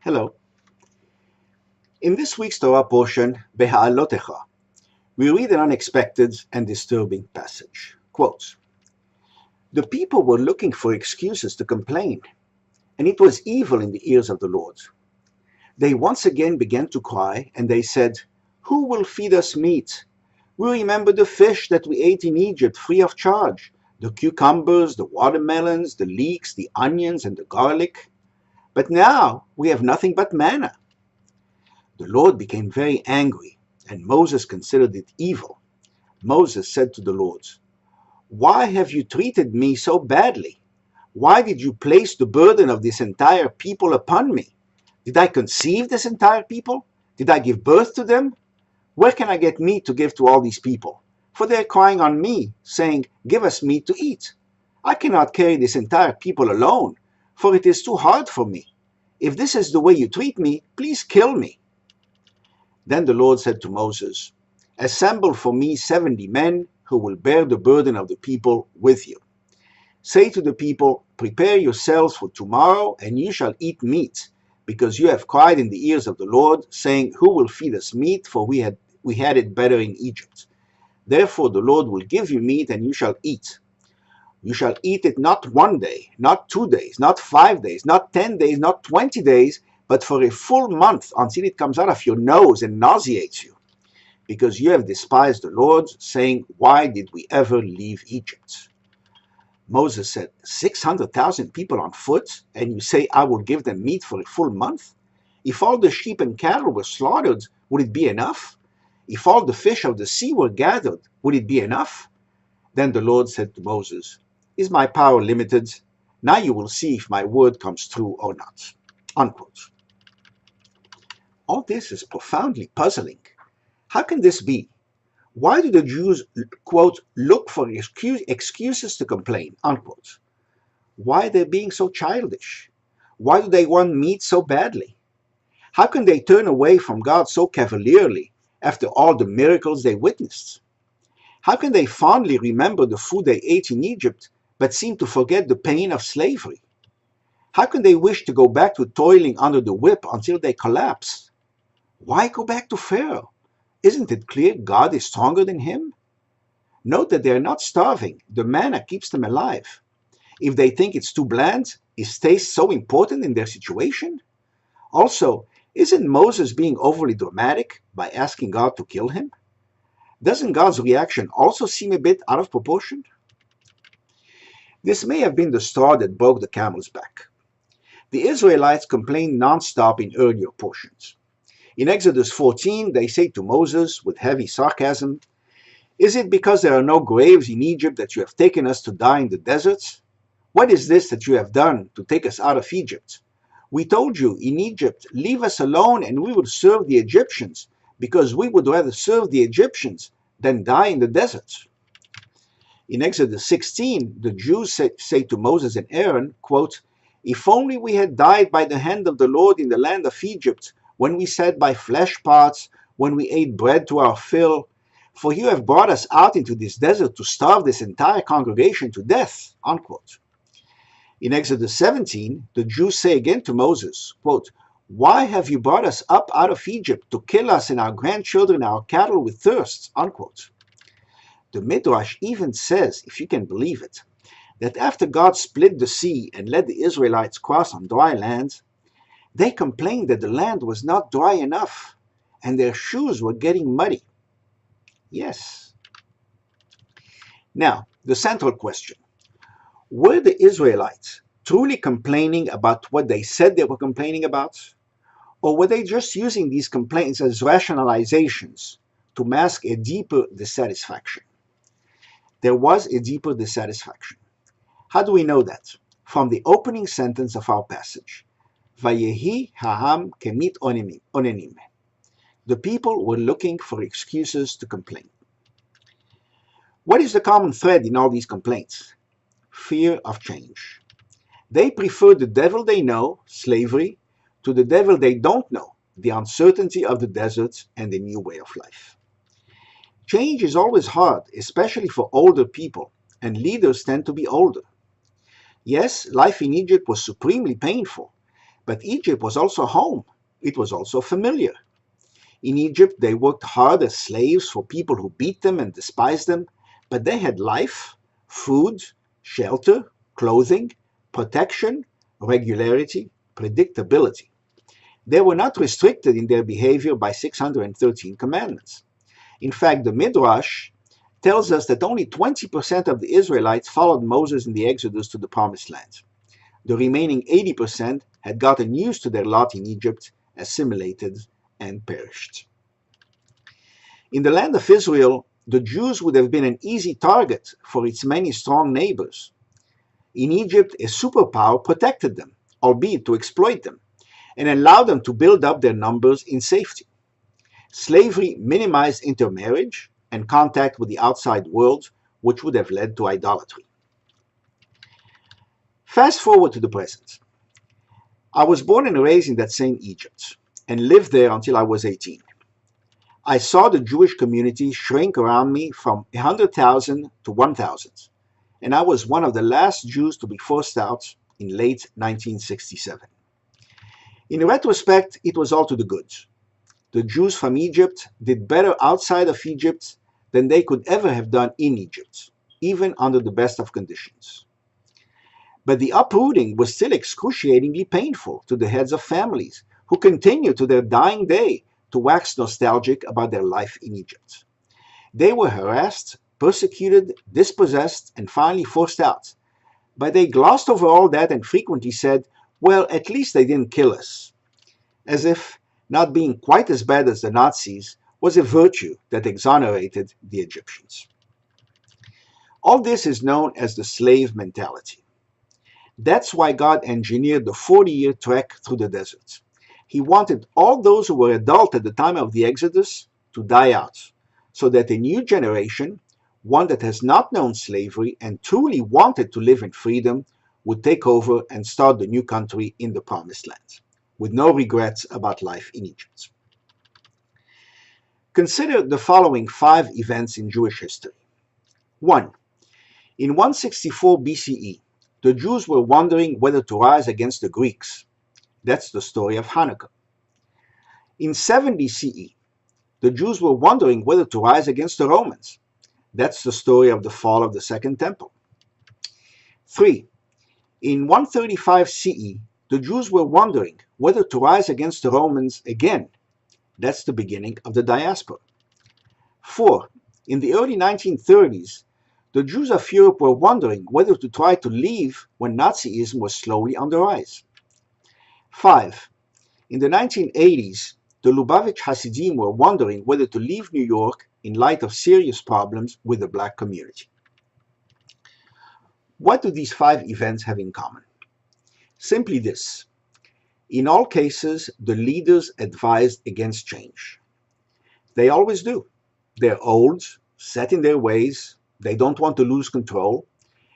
Hello. In this week's Torah portion, Behaalotecha, we read an unexpected and disturbing passage. Quote, "The people were looking for excuses to complain, and it was evil in the ears of the Lord. They once again began to cry, and they said, 'Who will feed us meat? We remember the fish that we ate in Egypt free of charge, the cucumbers, the watermelons, the leeks, the onions, and the garlic. But now we have nothing but manna.' The Lord became very angry, and Moses considered it evil. Moses said to the Lord, 'Why have you treated me so badly? Why did you place the burden of this entire people upon me? Did I conceive this entire people? Did I give birth to them? Where can I get meat to give to all these people? For they are crying on me, saying, 'Give us meat to eat.' I cannot carry this entire people alone, for it is too hard for me. If this is the way you treat me, please kill me.' Then the Lord said to Moses, 'Assemble for me 70 men who will bear the burden of the people with you. Say to the people, prepare yourselves for tomorrow, and you shall eat meat, because you have cried in the ears of the Lord, saying, Who will feed us meat? For we had it better in Egypt. Therefore the Lord will give you meat, and you shall eat. You shall eat it not 1 day, not 2 days, not 5 days, not 10 days, not 20 days, but for a full month, until it comes out of your nose and nauseates you, because you have despised the Lord, saying, Why did we ever leave Egypt?' Moses said, 600,000 people on foot, and you say, 'I will give them meat for a full month'? If all the sheep and cattle were slaughtered, would it be enough? If all the fish of the sea were gathered, would it be enough?" Then the Lord said to Moses, "Is my power limited? Now you will see if my word comes true or not." Unquote. All this is profoundly puzzling. How can this be? Why do the Jews, quote, look for excuses to complain, unquote? Why are they being so childish? Why do they want meat so badly? How can they turn away from God so cavalierly after all the miracles they witnessed? How can they fondly remember the food they ate in Egypt, but seem to forget the pain of slavery? How can they wish to go back to toiling under the whip until they collapse? Why go back to Pharaoh? Isn't it clear God is stronger than him? Note that they are not starving. The manna keeps them alive. If they think it's too bland, is taste so important in their situation? Also, isn't Moses being overly dramatic by asking God to kill him? Doesn't God's reaction also seem a bit out of proportion? This may have been the straw that broke the camel's back. The Israelites complained non-stop in earlier portions. In Exodus 14, they say to Moses, with heavy sarcasm, "Is it because there are no graves in Egypt that you have taken us to die in the deserts? What is this that you have done to take us out of Egypt? We told you in Egypt, 'Leave us alone and we will serve the Egyptians, because we would rather serve the Egyptians than die in the deserts.'" In Exodus 16, the Jews say to Moses and Aaron, quote, "If only we had died by the hand of the Lord in the land of Egypt, when we sat by flesh pots, when we ate bread to our fill, for you have brought us out into this desert to starve this entire congregation to death." Unquote. In Exodus 17, the Jews say again to Moses, quote, "Why have you brought us up out of Egypt to kill us and our grandchildren and our cattle with thirst?" Unquote. The Midrash even says, if you can believe it, that after God split the sea and let the Israelites cross on dry land, they complained that the land was not dry enough, and their shoes were getting muddy. Yes. Now, the central question. Were the Israelites truly complaining about what they said they were complaining about? Or were they just using these complaints as rationalizations to mask a deeper dissatisfaction? There was a deeper dissatisfaction. How do we know that? From the opening sentence of our passage. Vayehi ha'am kemit onenim. The people were looking for excuses to complain. What is the common thread in all these complaints? Fear of change. They prefer the devil they know, slavery, to the devil they don't know, the uncertainty of the desert and the new way of life. Change is always hard, especially for older people, and leaders tend to be older. Yes, life in Egypt was supremely painful, But Egypt was also home. It was also familiar. In Egypt, they worked hard as slaves for people who beat them and despised them, but they had life, food, shelter, clothing, protection, regularity, predictability. They were not restricted in their behavior by 613 commandments. In fact, the Midrash tells us that only 20% of the Israelites followed Moses in the Exodus to the Promised Land. The remaining 80% had gotten used to their lot in Egypt, assimilated, and perished. In the land of Israel, the Jews would have been an easy target for its many strong neighbors. In Egypt, a superpower protected them, albeit to exploit them, and allowed them to build up their numbers in safety. Slavery minimized intermarriage and contact with the outside world, which would have led to idolatry. Fast forward to the present. I was born and raised in that same Egypt and lived there until I was 18. I saw the Jewish community shrink around me from 100,000 to 1,000, and I was one of the last Jews to be forced out in late 1967. In retrospect, it was all to the good. The Jews from Egypt did better outside of Egypt than they could ever have done in Egypt, even under the best of conditions. But the uprooting was still excruciatingly painful to the heads of families who continue to their dying day to wax nostalgic about their life in Egypt. They were harassed, persecuted, dispossessed, and finally forced out. But they glossed over all that and frequently said, well, at least they didn't kill us. As if not being quite as bad as the Nazis was a virtue that exonerated the Egyptians. All this is known as the slave mentality. That's why God engineered the 40-year trek through the desert. He wanted all those who were adult at the time of the Exodus to die out, so that a new generation, one that has not known slavery and truly wanted to live in freedom, would take over and start the new country in the Promised Land, with no regrets about life in Egypt. Consider the following 5 events in Jewish history. 1. In 164 BCE, the Jews were wondering whether to rise against the Greeks. That's the story of Hanukkah. In 70 CE, the Jews were wondering whether to rise against the Romans. That's the story of the fall of the Second Temple. 3. In 135 CE, the Jews were wondering whether to rise against the Romans again. That's the beginning of the diaspora. 4. In the early 1930s, the Jews of Europe were wondering whether to try to leave when Nazism was slowly on the rise. 5. In the 1980s, the Lubavitch Hasidim were wondering whether to leave New York in light of serious problems with the black community. What do these 5 events have in common? Simply this. In all cases, the leaders advised against change. They always do. They're old, set in their ways, they don't want to lose control,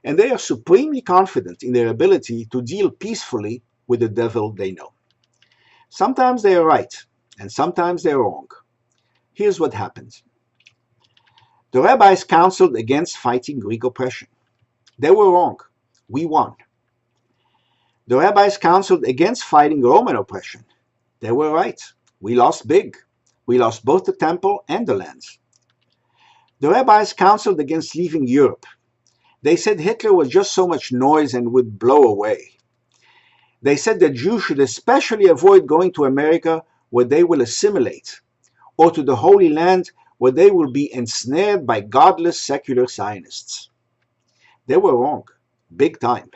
and they are supremely confident in their ability to deal peacefully with the devil they know. Sometimes they are right, and sometimes they are wrong. Here's what happened. The rabbis counseled against fighting Greek oppression. They were wrong. We won. The rabbis counseled against fighting Roman oppression. They were right. We lost big. We lost both the temple and the lands. The rabbis counseled against leaving Europe. They said Hitler was just so much noise and would blow away. They said that Jews should especially avoid going to America where they will assimilate, or to the Holy Land where they will be ensnared by godless secular Zionists. They were wrong, big time.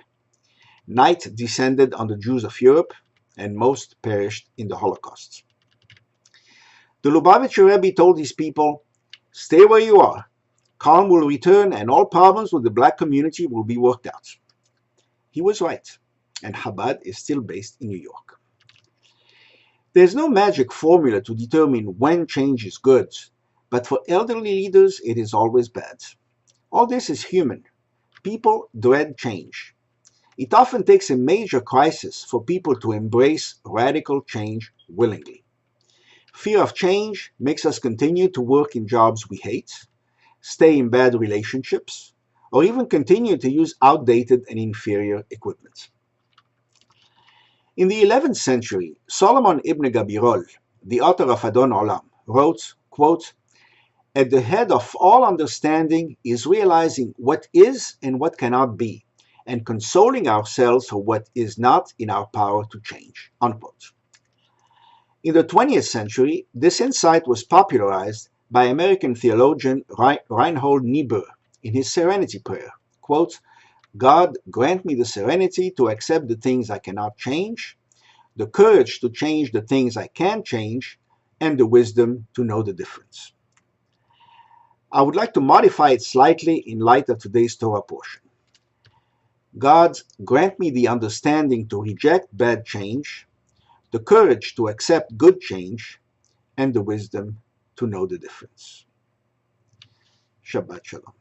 Night descended on the Jews of Europe, and most perished in the Holocaust. The Lubavitcher Rebbe told his people, stay where you are. Calm will return and all problems with the black community will be worked out. He was right, and Chabad is still based in New York. There's no magic formula to determine when change is good, but for elderly leaders it is always bad. All this is human. People dread change. It often takes a major crisis for people to embrace radical change willingly. Fear of change makes us continue to work in jobs we hate, stay in bad relationships, or even continue to use outdated and inferior equipment. In the 11th century, Solomon ibn Gabirol, the author of Adon Olam, wrote, quote, "At the head of all understanding is realizing what is and what cannot be, and consoling ourselves for what is not in our power to change." Unquote. In the 20th century, this insight was popularized by American theologian Reinhold Niebuhr in his Serenity Prayer. Quote, "God grant me the serenity to accept the things I cannot change, the courage to change the things I can change, and the wisdom to know the difference." I would like to modify it slightly in light of today's Torah portion. God grant me the understanding to reject bad change, the courage to accept good change, and the wisdom to know the difference. Shabbat Shalom.